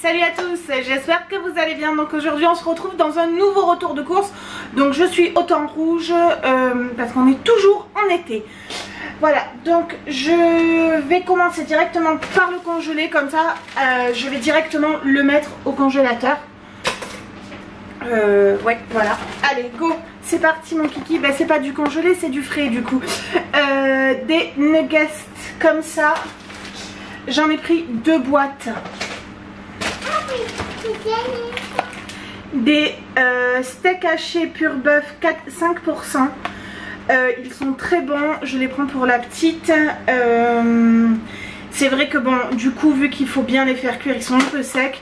salut à tous, j'espère que vous allez bien. Donc aujourd'hui on se retrouve dans un nouveau retour de course. Donc je suis au temps rouge parce qu'on est toujours en été. Voilà, donc je vais commencer directement par le congelé. Comme ça je vais directement le mettre au congélateur. Ouais, voilà. Allez, go, c'est parti mon kiki. Ben, c'est pas du congelé, c'est du frais du coup. Des nuggets comme ça. J'en ai pris 2 boîtes. Des steaks hachés pur bœuf 5%. Ils sont très bons, je les prends pour la petite. C'est vrai que bon, du coup, vu qu'il faut bien les faire cuire, ils sont un peu secs.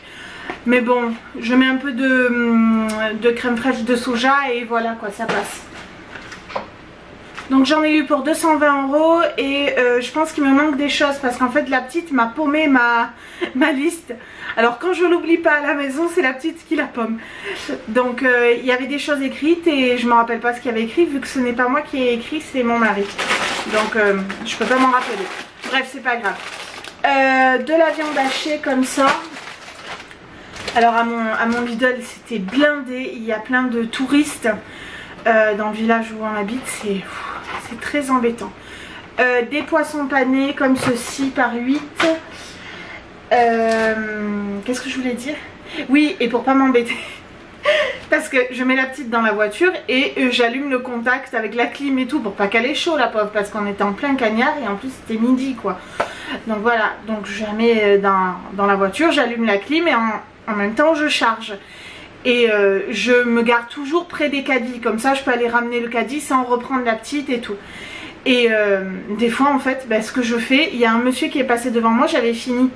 Mais bon, je mets un peu de crème fraîche de soja et voilà quoi, ça passe. Donc j'en ai eu pour 220 € et je pense qu'il me manque des choses parce qu'en fait la petite m'a paumé ma liste. Alors quand je l'oublie pas à la maison, c'est la petite qui la paume. Donc il y avait des choses écrites et je me rappelle pas ce qu'il y avait écrit vu que ce n'est pas moi qui ai écrit, c'est mon mari. Donc je peux pas m'en rappeler. Bref, c'est pas grave. De la viande hachée comme ça. Alors à mon Lidl c'était blindé, il y a plein de touristes dans le village où on habite, c'est très embêtant. Des poissons panés comme ceci par 8. Qu'est-ce que je voulais dire? Oui, et pour pas m'embêter parce que je mets la petite dans la voiture et j'allume le contact avec la clim et tout pour pas qu'elle ait chaud la pauvre, parce qu'on était en plein cagnard et en plus c'était midi quoi. Donc voilà, donc je la mets dans la voiture, j'allume la clim et en même temps je charge. Et je me garde toujours près des caddies, comme ça je peux aller ramener le caddie sans reprendre la petite et tout. Et des fois en fait, ce que je fais, il y a un monsieur qui est passé devant moi, j'avais fini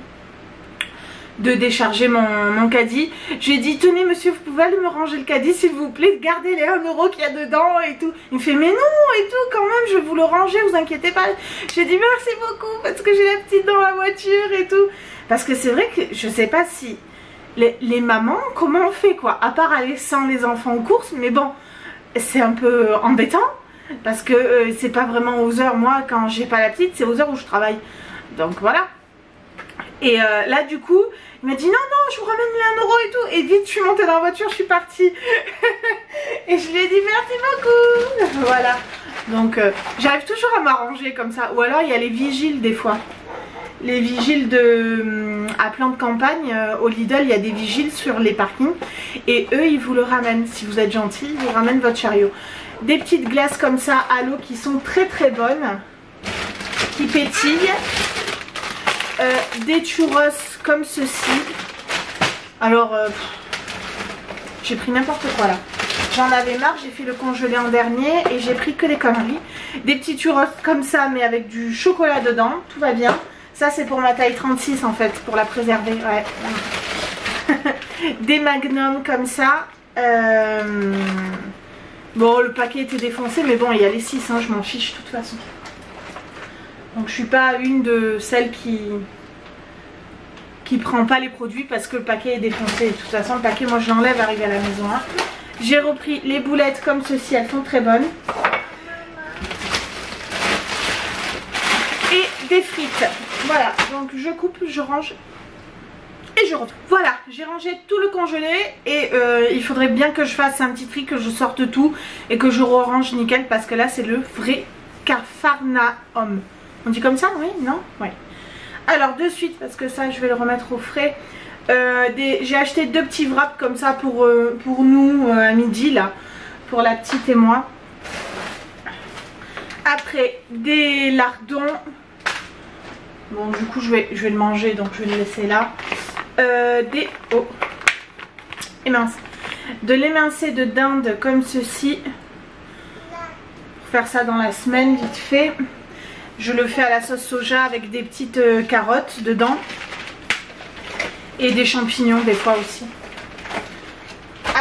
de décharger mon caddie. J'ai dit tenez monsieur, vous pouvez aller me ranger le caddie s'il vous plaît, gardez les 1 € qu'il y a dedans et tout. Il me fait mais non et tout, quand même je vais vous le ranger, vous inquiétez pas. J'ai dit merci beaucoup parce que j'ai la petite dans la voiture et tout. Parce que c'est vrai que je sais pas si les mamans, comment on fait quoi, à part aller sans les enfants aux courses, mais bon, c'est un peu embêtant parce que c'est pas vraiment aux heures, moi quand j'ai pas la petite, c'est aux heures où je travaille. Donc voilà. Et là du coup, il m'a dit non, je vous ramène les 1 € et tout. Et vite, je suis montée dans la voiture, je suis partie. Et je lui ai dit merci beaucoup. Voilà. Donc j'arrive toujours à m'arranger comme ça. Ou alors il y a les vigiles des fois. Les vigiles à plan de campagne, au Lidl, il y a des vigiles sur les parkings. Et eux, ils vous le ramènent. Si vous êtes gentil, ils vous ramènent votre chariot. Des petites glaces comme ça à l'eau qui sont très très bonnes. Qui pétillent. Des churros comme ceci. Alors, j'ai pris n'importe quoi là. J'en avais marre, j'ai fait le congelé en dernier et j'ai pris que des conneries. Des petits churros comme ça, mais avec du chocolat dedans. Tout va bien. Ça c'est pour ma taille 36 en fait, pour la préserver, ouais. Des magnums comme ça. Bon, le paquet était défoncé, mais bon, il y a les 6, hein, je m'en fiche de toute façon. Donc je suis pas une de celles qui prend pas les produits parce que le paquet est défoncé. De toute façon, le paquet, moi je l'enlève arrivé à la maison. Hein. J'ai repris les boulettes comme ceci, elles sont très bonnes. Et des frites. Voilà, donc je coupe, je range et je retrouve. Voilà, j'ai rangé tout le congelé et il faudrait bien que je fasse un petit tri, que je sorte tout et que je range nickel parce que là c'est le vrai Capharnaüm. On dit comme ça, oui? Non? Oui. Alors de suite, parce que ça je vais le remettre au frais, j'ai acheté 2 petits wraps comme ça pour nous à midi là, pour la petite et moi. Après des lardons. Bon du coup je vais le manger, donc je vais le laisser là. De l'émincé de dinde comme ceci. Pour faire ça dans la semaine vite fait. Je le fais à la sauce soja avec des petites carottes dedans. Et des champignons des fois aussi.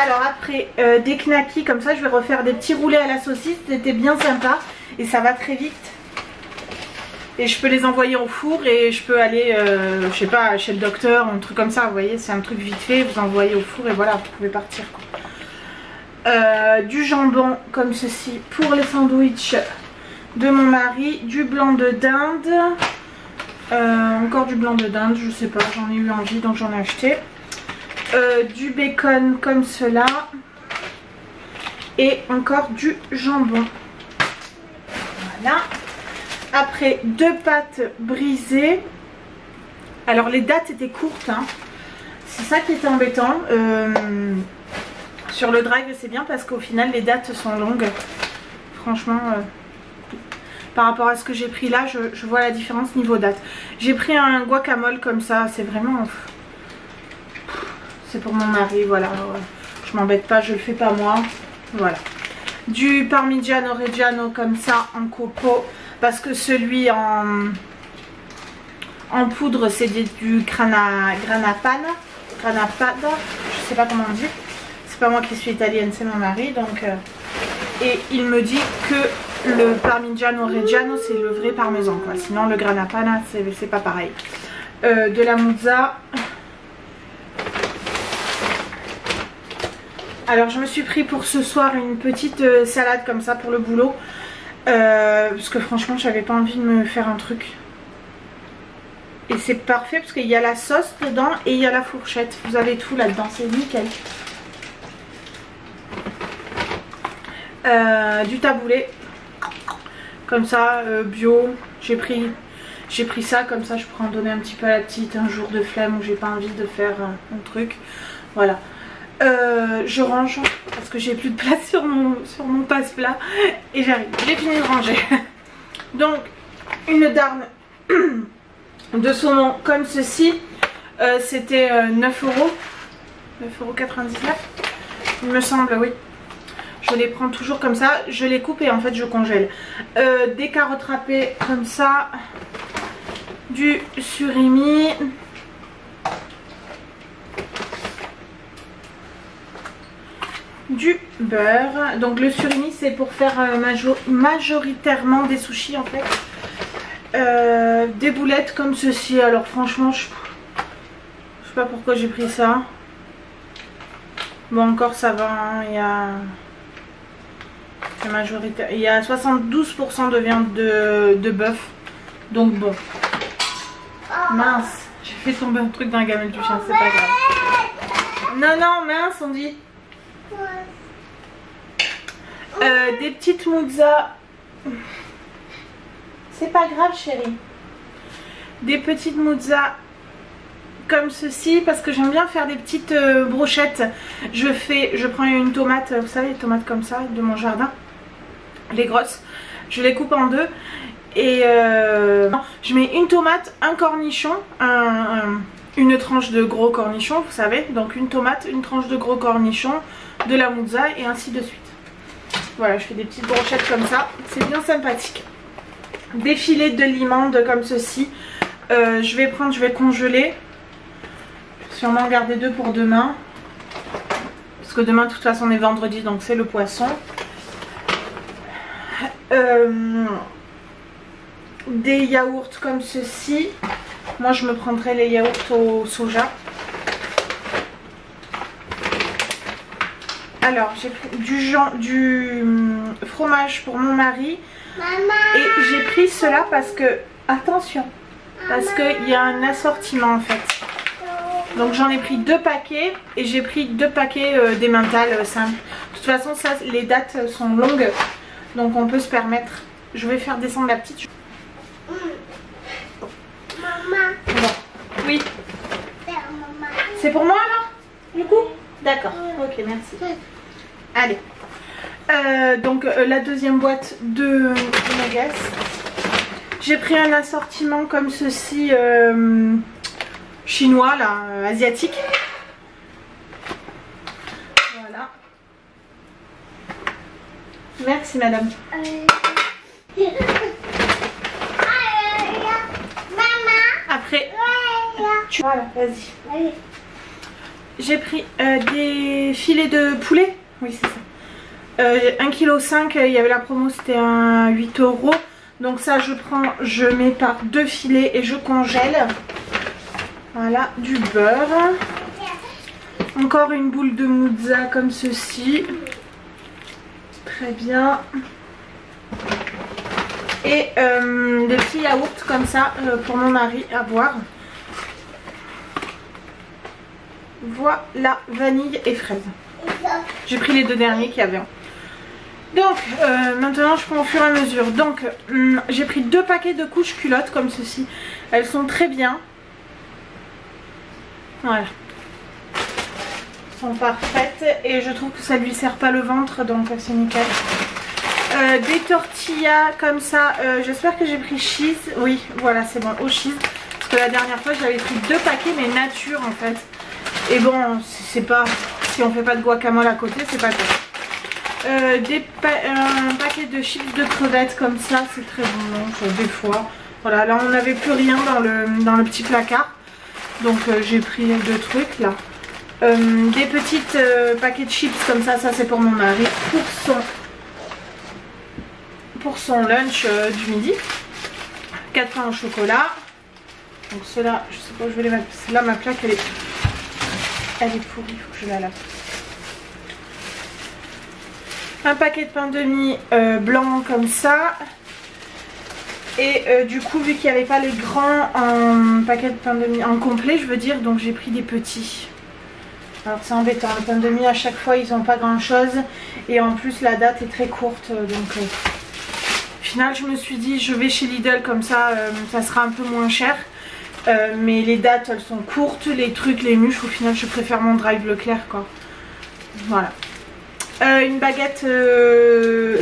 Alors après des knackis comme ça, je vais refaire des petits roulés à la saucisse. C'était bien sympa et ça va très vite. Et je peux les envoyer au four et je peux aller, je sais pas, chez le docteur, un truc comme ça, vous voyez, c'est un truc vite fait, vous envoyez au four et voilà, vous pouvez partir quoi. Du jambon comme ceci pour les sandwichs de mon mari, du blanc de dinde, encore du blanc de dinde, je sais pas, j'en ai eu envie donc j'en ai acheté. du bacon comme cela et encore du jambon. Voilà. Après 2 pâtes brisées. Alors les dates étaient courtes, hein. C'est ça qui était embêtant. Sur le drive c'est bien parce qu'au final les dates sont longues. Franchement, par rapport à ce que j'ai pris là, je vois la différence niveau date. J'ai pris un guacamole comme ça, c'est vraiment... C'est pour mon mari, voilà. Je m'embête pas, je le fais pas moi. Voilà. Du parmigiano reggiano comme ça en copeaux. Parce que celui en poudre c'est du grana padano. Je sais pas comment on dit. C'est pas moi qui suis italienne, c'est mon mari. Donc, et il me dit que le parmigiano reggiano c'est le vrai parmesan, quoi. Sinon le grana padano c'est pas pareil. De la mozza. Alors je me suis pris pour ce soir une petite salade comme ça pour le boulot. Parce que franchement j'avais pas envie de me faire un truc. Et c'est parfait parce qu'il y a la sauce dedans et il y a la fourchette. Vous avez tout là-dedans, c'est nickel. Du taboulé. Comme ça, bio. J'ai pris ça comme ça, je pourrais en donner un petit peu à la petite un jour de flemme où j'ai pas envie de faire un truc. Voilà. Je range parce que j'ai plus de place sur mon passe-plat et j'arrive, j'ai fini de ranger. Donc une darne de saumon comme ceci, c'était 9 €, 9,99 €, il me semble, oui. Je les prends toujours comme ça, je les coupe et en fait je congèle. Des carottes râpées comme ça, du surimi. Du beurre. Donc le surimi c'est pour faire majoritairement des sushis en fait. Des boulettes comme ceci. Alors franchement je sais pas pourquoi j'ai pris ça. Bon encore ça va hein. Il y a 72% de viande de bœuf. Donc bon. Mince, j'ai fait tomber un truc dans la gamelle du chien, c'est pas grave. Non non mince on dit. Des petites mozzas. C'est pas grave chérie. Des petites mozzas comme ceci parce que j'aime bien faire des petites brochettes. Je prends une tomate, vous savez les tomates comme ça de mon jardin, les grosses, je les coupe en deux et je mets une tomate, un cornichon, une tranche de gros cornichon, vous savez, donc une tomate, une tranche de gros cornichon, de la mozza et ainsi de suite. Voilà, je fais des petites brochettes comme ça, c'est bien sympathique. Des filets de limande comme ceci, je vais congeler. Je vais sûrement en garder 2 pour demain. Parce que demain de toute façon on est vendredi donc c'est le poisson. Des yaourts comme ceci. Moi je me prendrai les yaourts au soja. Alors j'ai pris du fromage pour mon mari. Maman. Et j'ai pris cela parce que, attention, parce qu'il y a un assortiment en fait. Donc j'en ai pris 2 paquets et j'ai pris 2 paquets d'emmental simples. De toute façon ça, les dates sont longues donc on peut se permettre. Je vais faire descendre la petite. Maman. Bon. Oui. C'est pour moi alors du coup? D'accord, ok merci. Allez. Donc la deuxième boîte de nuggets. J'ai pris un assortiment comme ceci chinois là, asiatique. Voilà. Merci madame. Après, voilà, vas-y. J'ai pris des filets de poulet. Oui c'est ça. 1,5 kg, il y avait la promo, c'était un 8 €. Donc ça je mets par 2 filets et je congèle. Voilà, du beurre. Encore une boule de mozza comme ceci. Très bien. Et des petits yaourts comme ça pour mon mari à boire. Voilà, vanille et fraise. J'ai pris les deux derniers qu'il y avait. Donc maintenant je prends au fur et à mesure. Donc j'ai pris 2 paquets de couches culottes comme ceci. Elles sont très bien. Voilà. Elles sont parfaites et je trouve que ça lui serre pas le ventre, donc c'est nickel. Des tortillas comme ça. J'espère que j'ai pris cheese. Oui, voilà, c'est bon, au cheese. Parce que la dernière fois j'avais pris 2 paquets mais nature en fait. Et bon, c'est pas, si on fait pas de guacamole à côté, c'est pas top. Un paquet de chips de crevettes comme ça, c'est très bon, des fois. Voilà, là on n'avait plus rien dans le petit placard. Donc j'ai pris 2 trucs là. Des petites paquets de chips comme ça, ça c'est pour mon mari, pour son lunch du midi. 4 pains au chocolat. Donc ceux-là, je sais pas où je vais les mettre. Là ma plaque elle est pourrie, il faut que je la lave. Un paquet de pain de mie blanc comme ça. Et du coup vu qu'il n'y avait pas les grands en paquet de pain de mie en complet je veux dire, donc j'ai pris des petits. Alors c'est embêtant, le pain de mie à chaque fois ils n'ont pas grand chose. Et en plus la date est très courte, donc au final je me suis dit je vais chez Lidl comme ça, ça sera un peu moins cher. Mais les dates elles sont courtes, les trucs, les mûches, au final je préfère mon Drive Leclerc quoi. Voilà. Une baguette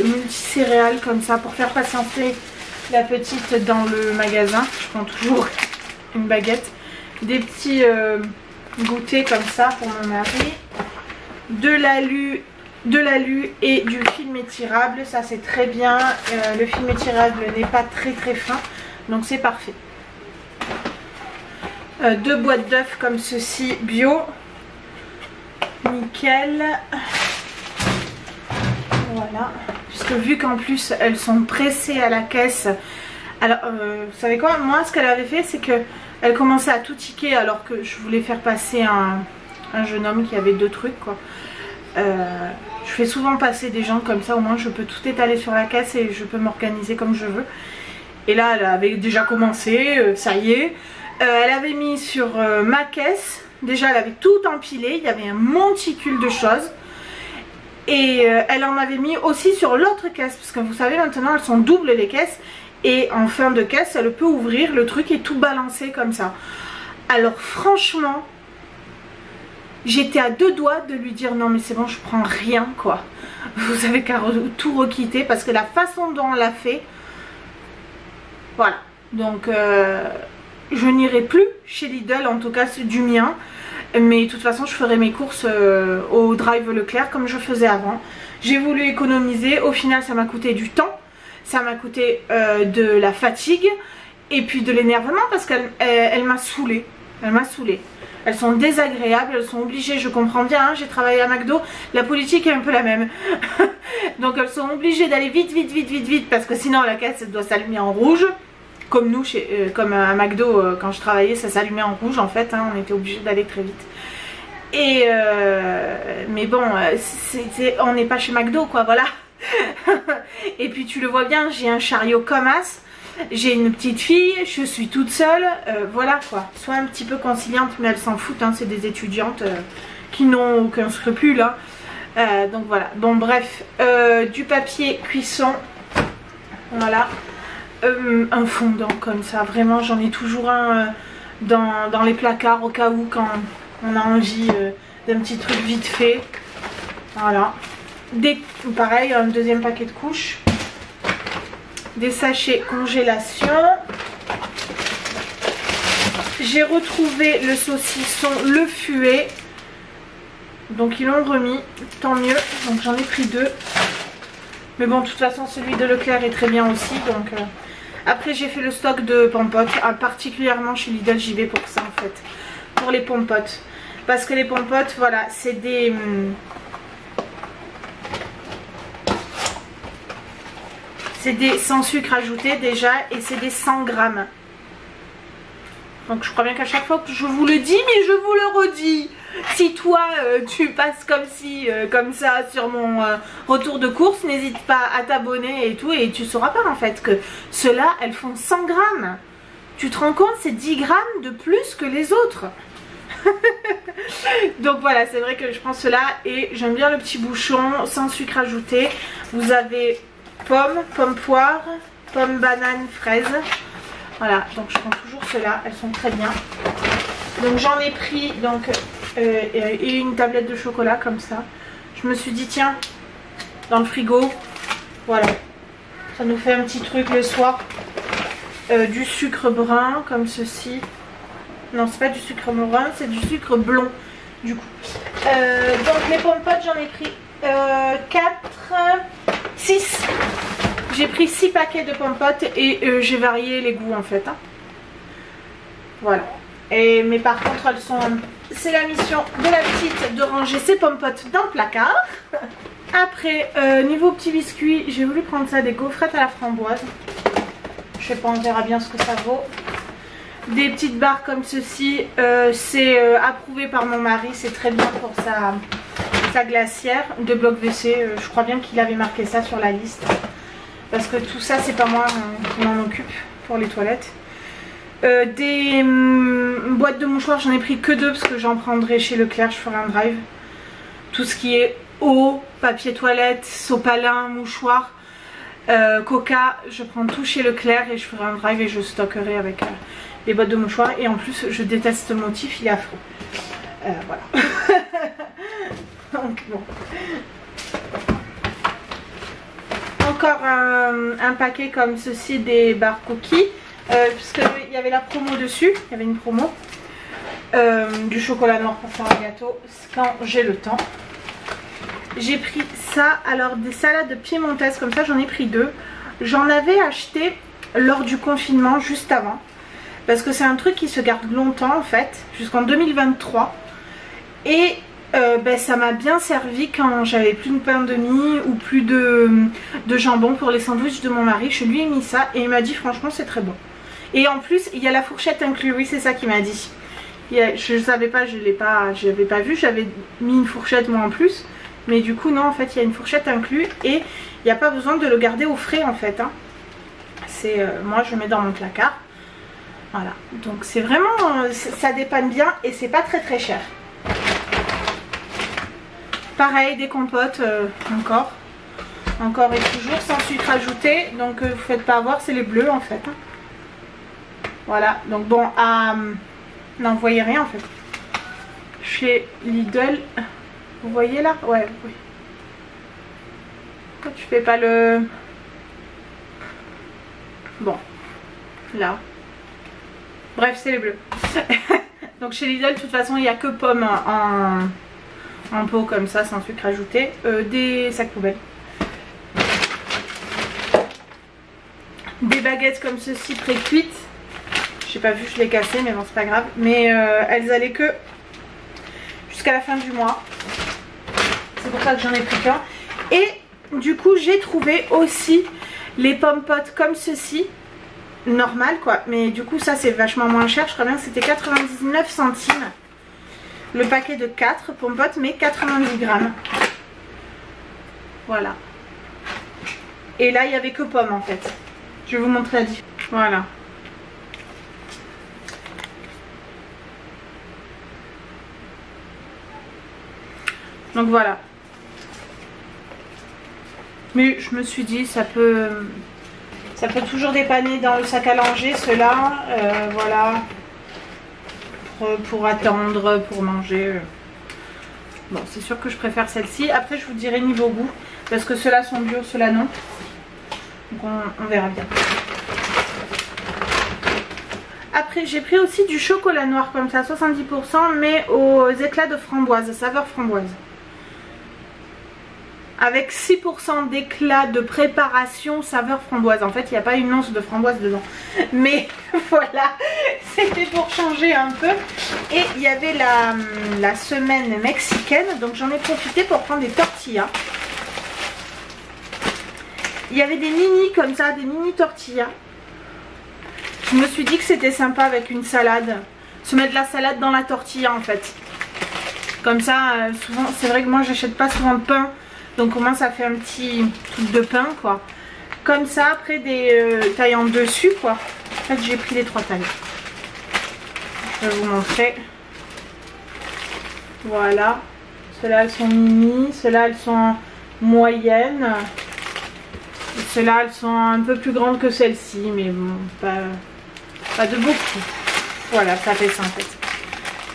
multicéréales comme ça pour faire patienter la petite dans le magasin. Je prends toujours une baguette. Des petits goûters comme ça pour mon mari. De l'alu et du film étirable. Ça c'est très bien. Le film étirable n'est pas très fin. Donc c'est parfait. 2 boîtes d'œufs comme ceci bio. Nickel. Voilà, puisque vu qu'en plus elles sont pressées à la caisse. Alors vous savez quoi, moi ce qu'elle avait fait c'est que elle commençait à tout tiquer alors que je voulais faire passer un jeune homme qui avait 2 trucs quoi. Je fais souvent passer des gens comme ça, au moins je peux tout étaler sur la caisse et je peux m'organiser comme je veux. Et là elle avait déjà commencé, ça y est. Elle avait mis sur ma caisse, déjà elle avait tout empilé, il y avait un monticule de choses. Et elle en avait mis aussi sur l'autre caisse, parce que vous savez maintenant elles sont doubles les caisses. Et en fin de caisse elle peut ouvrir le truc et tout balancer comme ça. Alors franchement j'étais à 2 doigts de lui dire non mais c'est bon je prends rien quoi. Vous avez qu'à tout requitter parce que la façon dont on l'a fait. Voilà. Donc je n'irai plus chez Lidl, en tout cas c'est du mien. Mais de toute façon je ferai mes courses au Drive Leclerc comme je faisais avant. J'ai voulu économiser, au final ça m'a coûté du temps. Ça m'a coûté de la fatigue et puis de l'énervement parce qu'elle m'a saoulée. Elle m'a saoulée. Elles sont désagréables, elles sont obligées, je comprends bien, hein, j'ai travaillé à McDo, la politique est un peu la même. Donc elles sont obligées d'aller vite parce que sinon la caisse doit s'allumer en rouge. Comme nous, comme à McDo, quand je travaillais, ça s'allumait en rouge en fait, hein, on était obligé d'aller très vite. Et mais bon, on n'est pas chez McDo quoi, voilà. Et puis tu le vois bien, j'ai un chariot comme as. J'ai une petite fille, je suis toute seule, voilà quoi. Soit un petit peu conciliante, mais elles s'en foutent, hein, c'est des étudiantes qui n'ont aucun scrupule. Hein. Donc voilà, bon bref, du papier cuisson, voilà. Un fondant comme ça, vraiment j'en ai toujours un dans les placards au cas où quand on a envie d'un petit truc vite fait. Voilà. Pareil, un deuxième paquet de couches. Des sachets congélation. J'ai retrouvé le saucisson, le fuet. Donc ils l'ont remis, tant mieux. Donc j'en ai pris 2. Mais bon, de toute façon celui de Leclerc est très bien aussi. Donc après j'ai fait le stock de pompotes. Particulièrement chez Lidl, j'y vais pour ça en fait. Pour les pompotes. Parce que les pompotes, voilà, c'est des... C'est des sans sucre ajouté déjà et c'est des 100 grammes. Donc je crois bien qu'à chaque fois que je vous le dis, mais je vous le redis. Si toi tu passes comme ça sur mon retour de course, n'hésite pas à t'abonner et tout. Et tu sauras pas en fait que ceux-là, elles font 100 grammes. Tu te rends compte, c'est 10 grammes de plus que les autres. Donc voilà, c'est vrai que je prends cela et j'aime bien le petit bouchon sans sucre ajouté. Vous avez pomme poire, pomme banane fraise. Voilà, donc je prends toujours cela, elles sont très bien. Donc j'en ai pris donc et une tablette de chocolat comme ça. Je me suis dit tiens, dans le frigo, voilà, ça nous fait un petit truc le soir. Du sucre brun comme ceci. Non, c'est pas du sucre brun, c'est du sucre blond du coup. Donc les pommes potes, j'en ai pris 6. J'ai pris 6 paquets de pommes potes et j'ai varié les goûts en fait. Hein. Voilà. Mais par contre, elles sont. C'est la mission de la petite de ranger ses pommes potes dans le placard. Après, niveau petits biscuits, j'ai voulu prendre ça, des gaufrettes à la framboise. Je sais pas, on verra bien ce que ça vaut. Des petites barres comme ceci, c'est approuvé par mon mari, c'est très bien pour sa glacière de bloc WC. Je crois bien qu'il avait marqué ça sur la liste. Parce que tout ça, c'est pas moi qui m'en occupe pour les toilettes. Des boîtes de mouchoirs, j'en ai pris que 2 parce que j'en prendrai chez Leclerc, je ferai un drive. Tout ce qui est eau, papier toilette, sopalin, mouchoir. Coca, je prends tout chez Leclerc et je ferai un drive et je stockerai avec les boîtes de mouchoirs. Et en plus, je déteste ce motif, il est affreux. Voilà. Donc bon. Encore un paquet comme ceci des barres cookies. Puisqu'il y avait la promo dessus, il y avait une promo. Du chocolat noir pour faire un gâteau quand j'ai le temps. J'ai pris ça, alors des salades piémontaises comme ça, j'en ai pris 2. J'en avais acheté lors du confinement, juste avant. Parce que c'est un truc qui se garde longtemps en fait, jusqu'en 2023. Et ça m'a bien servi quand j'avais plus de pain de mie ou plus de jambon pour les sandwichs de mon mari. Je lui ai mis ça et il m'a dit franchement c'est très bon. Et en plus il y a la fourchette inclue, oui c'est ça qu'il m'a dit. Je ne savais pas, je n'avais pas vu, j'avais mis une fourchette moi en plus. Mais du coup non, en fait il y a une fourchette inclue et il n'y a pas besoin de le garder au frais en fait. Hein. Moi je mets dans mon placard. Voilà, donc c'est vraiment, ça dépanne bien et c'est pas très très cher. Pareil, des compotes, encore et toujours sans sucre ajouté. Donc vous faites pas avoir, c'est les bleus en fait. Hein. Voilà, donc bon, non vous voyez rien en fait. Chez Lidl... Vous voyez là? Ouais, oui. Pourquoi tu fais pas le... Bon. Là. Bref, c'est les bleus. Donc chez Lidl, de toute façon, il n'y a que pommes en pot comme ça, sans sucre ajouté. Des sacs poubelles. Des baguettes comme ceci, pré-cuites. J'ai pas vu, je l'ai cassé, mais bon, c'est pas grave. Mais elles allaient que jusqu'à la fin du mois. C'est pour ça que j'en ai pris qu'un. Et du coup j'ai trouvé aussi les pommes potes comme ceci. Normal quoi. Mais du coup ça c'est vachement moins cher. Je crois bien que c'était 99 centimes. Le paquet de 4 pommes potes mais 90 grammes. Voilà. Et là il n'y avait que pommes en fait. Je vais vous montrer la différence. Voilà. Donc voilà. Mais je me suis dit ça peut toujours dépanner dans le sac à langer cela. Voilà. Pour attendre, pour manger. Bon c'est sûr que je préfère celle-ci. Après je vous dirai niveau goût. Parce que ceux-là sont bio, ceux-là non. Donc on verra bien. Après j'ai pris aussi du chocolat noir comme ça, 70%, mais aux éclats de framboise, saveur framboise. Avec 6% d'éclat de préparation saveur framboise. En fait il n'y a pas une once de framboise dedans. Mais voilà, c'était pour changer un peu. Et il y avait la semaine mexicaine. Donc j'en ai profité pour prendre des tortillas. Il y avait des mini comme ça, des mini tortillas. Je me suis dit que c'était sympa avec une salade. Se mettre la salade dans la tortilla en fait. Comme ça, souvent, c'est vrai que moi j'achète pas souvent de pain. Donc au moins ça fait un petit truc de pain quoi. Comme ça, après des tailles en dessus quoi. En fait j'ai pris les 3 tailles. Je vais vous montrer. Voilà. Celles-là elles sont mini, celles-là elles sont moyennes. Celles-là elles sont un peu plus grandes que celles-ci, mais bon, pas de beaucoup. Voilà, ça fait ça en fait.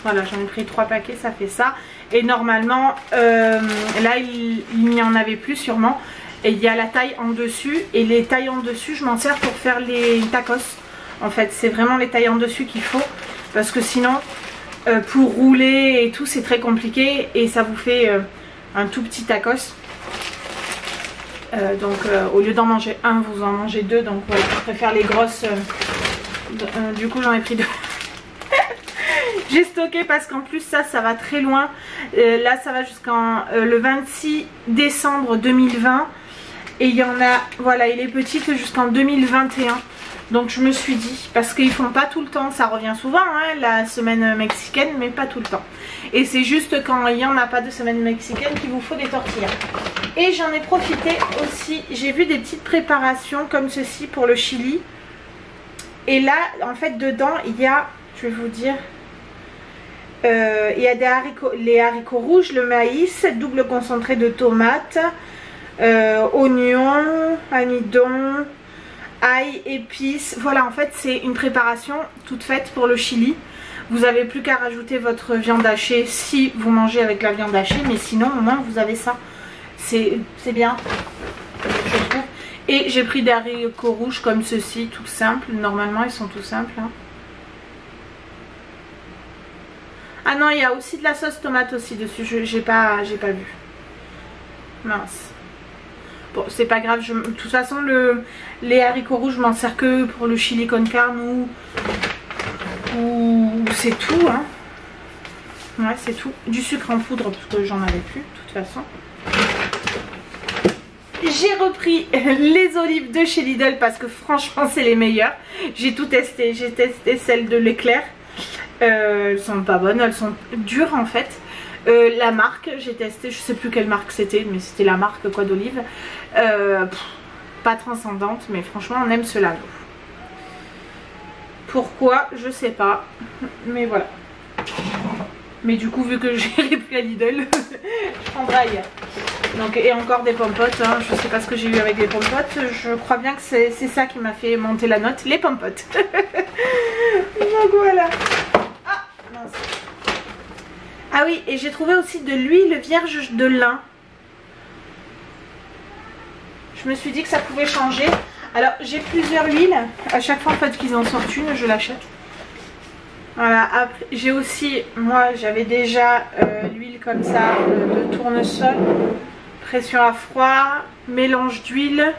Voilà, j'en ai pris 3 paquets, ça fait ça. Et normalement, là il n'y en avait plus sûrement. Et il y a la taille en dessus. Et les tailles en dessus, je m'en sers pour faire les tacos. En fait, c'est vraiment les tailles en dessus qu'il faut. Parce que sinon, pour rouler et tout, c'est très compliqué. Et ça vous fait un tout petit tacos. Donc au lieu d'en manger un, vous en mangez 2. Donc voilà, je préfère les grosses. Du coup, j'en ai pris 2. J'ai stocké parce qu'en plus ça va très loin. Là ça va jusqu'en le 26 décembre 2020. Et il y en a, voilà, il est petit que jusqu'en 2021. Donc je me suis dit, parce qu'ils font pas tout le temps, ça revient souvent hein, la semaine mexicaine, mais pas tout le temps. Et c'est juste quand il n'y en a pas de semaine mexicaine qu'il vous faut des tortillas. Et j'en ai profité aussi, j'ai vu des petites préparations comme ceci pour le chili. Et là en fait dedans il y a, je vais vous dire, il y a les haricots rouges, le maïs, double concentré de tomates, oignons, amidon, ail, épices. Voilà, en fait c'est une préparation toute faite pour le chili. Vous n'avez plus qu'à rajouter votre viande hachée si vous mangez avec la viande hachée, mais sinon au moins vous avez ça. C'est bien, je trouve. Et j'ai pris des haricots rouges comme ceci, tout simple. Normalement ils sont tout simples hein. Ah non, il y a aussi de la sauce tomate aussi dessus, j'ai pas vu. Mince. Bon, c'est pas grave, de toute façon les haricots rouges je m'en sers que pour le chili con carne ou c'est tout hein. Ouais, c'est tout. Du sucre en poudre parce que j'en avais plus de toute façon. J'ai repris les olives de chez Lidl parce que franchement c'est les meilleures. J'ai tout testé, j'ai testé celles de l'éclair. Elles sont pas bonnes, elles sont dures en fait. La marque, j'ai testé, je sais plus quelle marque c'était, mais c'était la marque quoi d'olive. Pas transcendante, mais franchement on aime cela. Pourquoi, je sais pas, mais voilà. Mais du coup vu que j'ai repris à Lidl, je prendrai ailleurs. Donc, et encore des pommes-potes, hein. Je sais pas ce que j'ai eu avec les pommes-potes, je crois bien que c'est ça qui m'a fait monter la note, les pommes-potes. Donc voilà. Ah, mince. Ah oui, et j'ai trouvé aussi de l'huile vierge de lin. Je me suis dit que ça pouvait changer. Alors j'ai plusieurs huiles, à chaque fois en fait qu'ils en sortent une, je l'achète. Voilà, après j'ai aussi, moi j'avais déjà l'huile comme ça de tournesol. Pression à froid, mélange d'huile.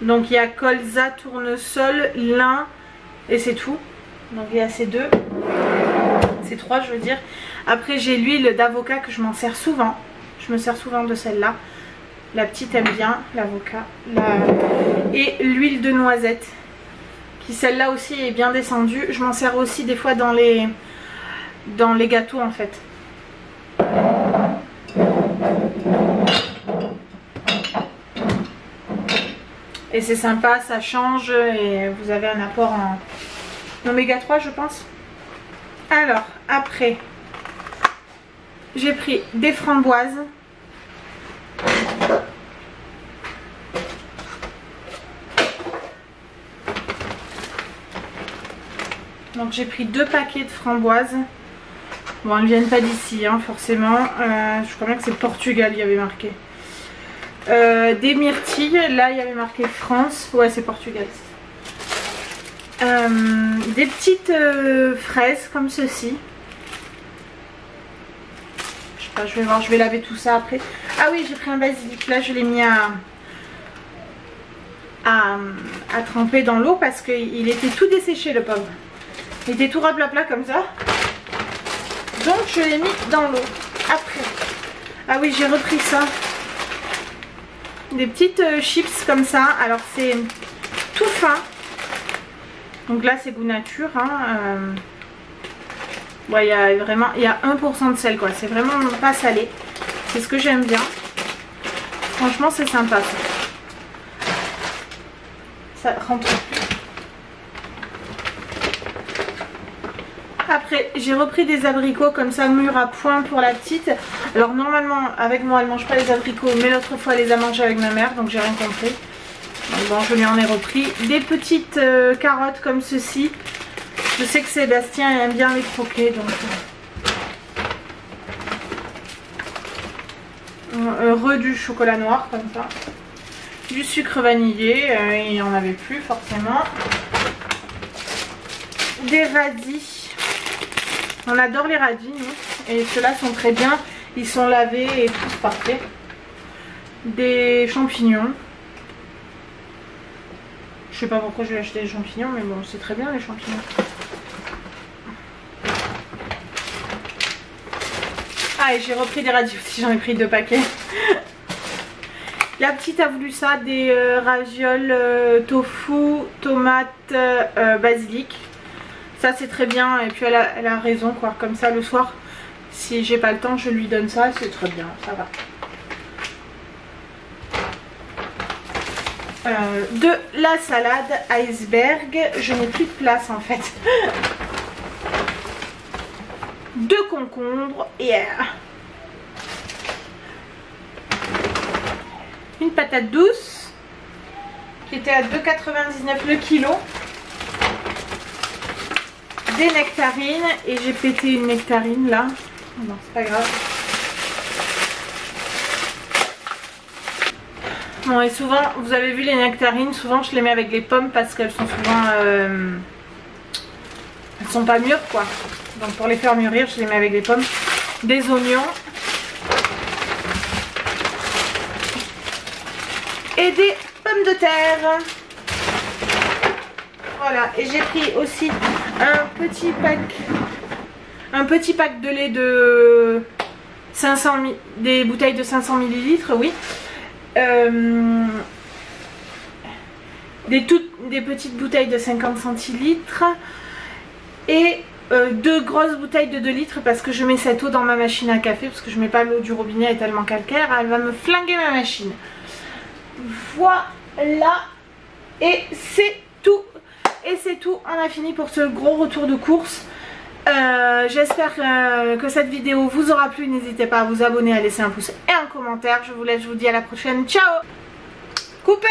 Donc il y a colza, tournesol, lin et c'est tout. Donc il y a ces deux. Ces trois je veux dire. Après j'ai l'huile d'avocat que je m'en sers souvent. Je me sers souvent de celle-là. La petite aime bien l'avocat. Et l'huile de noisette. Qui celle-là aussi est bien descendue. Je m'en sers aussi des fois dans les gâteaux en fait. Et c'est sympa, ça change et vous avez un apport en oméga 3 je pense. Alors après j'ai pris des framboises. Donc j'ai pris 2 paquets de framboises. Bon, elles ne viennent pas d'ici hein, forcément. Je crois bien que c'est Portugal, il y avait marqué. Des myrtilles, là il y avait marqué France. Ouais, c'est Portugal. Des petites fraises comme ceci. Je sais pas, je vais voir, je vais laver tout ça après. Ah oui, j'ai pris un basilic. Là je l'ai mis à tremper dans l'eau parce qu'il était tout desséché le pauvre. Il était tout rablapla comme ça. Donc je l'ai mis dans l'eau. Après. Ah oui, j'ai repris ça. Des petites chips comme ça. Alors c'est tout fin. Donc là c'est goût nature. Hein. Ouais, il y a vraiment, il y a 1% de sel quoi. C'est vraiment pas salé. C'est ce que j'aime bien. Franchement c'est sympa ça. Ça rentre plus. Après j'ai repris des abricots comme ça, mûrs à point pour la petite. Alors normalement avec moi elle mange pas les abricots, mais l'autre fois elle les a mangés avec ma mère, donc j'ai rien compris. Bon, je lui en ai repris. Des petites carottes comme ceci. Je sais que Sébastien aime bien les croquer, donc du chocolat noir comme ça. Du sucre vanillé, il n'y en avait plus forcément. Des radis. On adore les radis, nous. Et ceux-là sont très bien. Ils sont lavés et tout, parfait. Des champignons. Je sais pas pourquoi je vais acheter des champignons, mais bon, c'est très bien les champignons. Ah, et j'ai repris des radis aussi, j'en ai pris 2 paquets. La petite a voulu ça, des ravioles tofu, tomates, basilic. Ça c'est très bien, et puis elle a raison quoi, comme ça le soir, si j'ai pas le temps je lui donne ça, c'est très bien, ça va. De la salade iceberg, je n'ai plus de place en fait. 2 concombres, yeah. Une patate douce qui était à 2,99 € le kilo. Des nectarines, et j'ai pété une nectarine là. Non, c'est pas grave. Bon, et souvent, vous avez vu les nectarines, souvent je les mets avec les pommes parce qu'elles sont souvent elles sont pas mûres quoi. Donc pour les faire mûrir, je les mets avec les pommes. Des oignons et des pommes de terre. Voilà, et j'ai pris aussi un petit pack de lait de 500 des bouteilles de 500 ml, oui. Des petites bouteilles de 50 centilitres et 2 grosses bouteilles de 2 litres parce que je mets cette eau dans ma machine à café parce que je mets pas l'eau du robinet, elle est tellement calcaire, elle va me flinguer ma machine. Voilà, et c'est tout. Et c'est tout, on a fini pour ce gros retour de course. J'espère que cette vidéo vous aura plu. N'hésitez pas à vous abonner, à laisser un pouce et un commentaire. Je vous laisse, je vous dis à la prochaine. Ciao. Coupé.